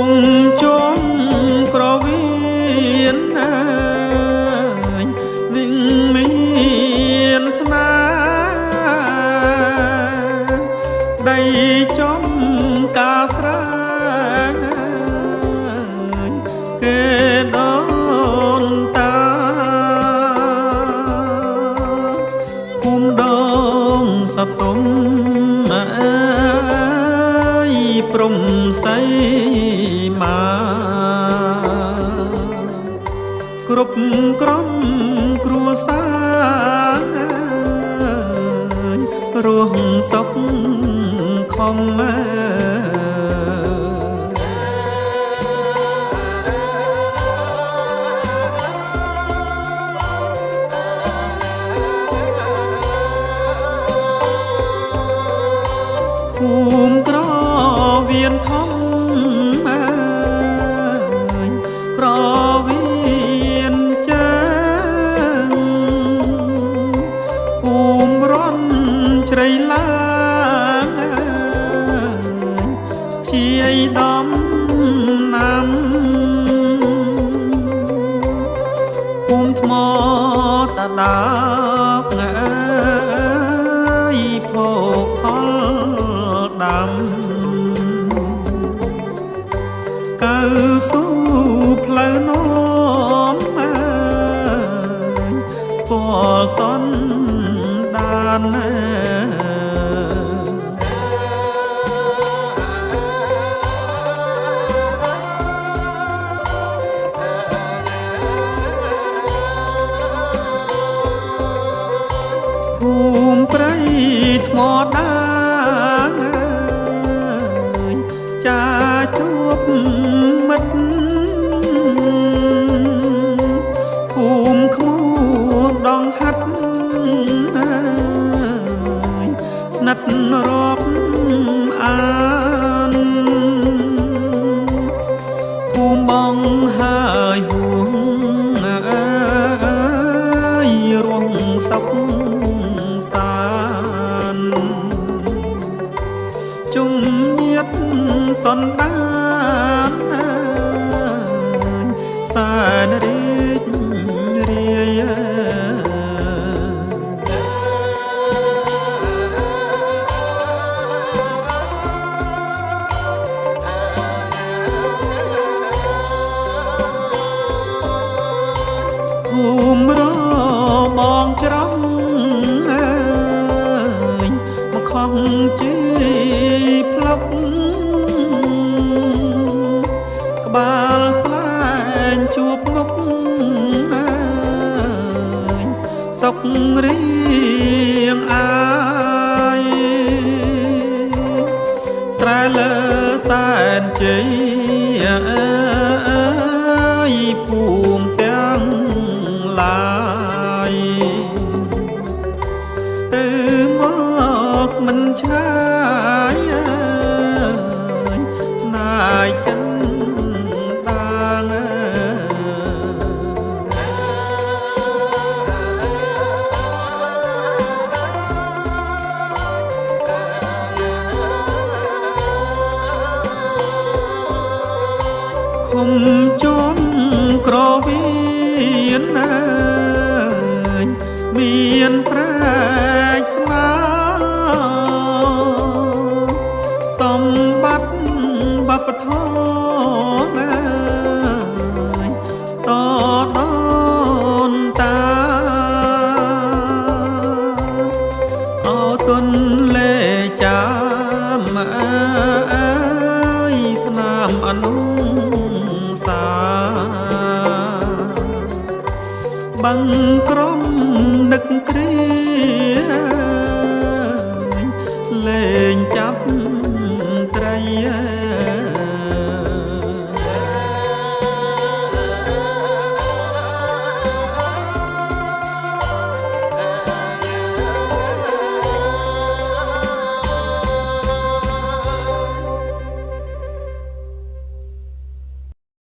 งจมក្រវៀនណាយវិញមានស្នាដីចំការស្រាងគេដូនតាភូមិដងសតុំព្រំសៃមាគ្រប់ក្រុមគ្រួសាររស់សុខខំភូមិក្រវៀនធំក្រវៀនចាងភូមិរនជ្រៃឡាងជាយដំណាំភូមិថ្មតដាកភោគផលដាំកៅស៊ូផ្លូវនាំស្គាល់សនដានភូមិព្រៃថ្មដាចាជួបមិត្តភូមិខ្មោចដងហាត់ស្និទ្ធរាប់អានភូមិបងហើយហួងរងសុខសានជុំញាតសន្តានសានរីករាយភូមិរបងច្រំមកខំជីផ្លុកក្បាលស្លែងជួបមុខសុខរៀងអាយស្រែលើសែនជ័យភូមិទាំងឡាយទៅមកមិនឆ្ងាយណាយចិនដាងឃុំជុំក្រវៀនណាយមានប្រាជ្ញស្មាសម្បត្តិវប្បធម៌តដូនតាអោទុនលេចាំស្នាមអនុសាបឹងក្រុម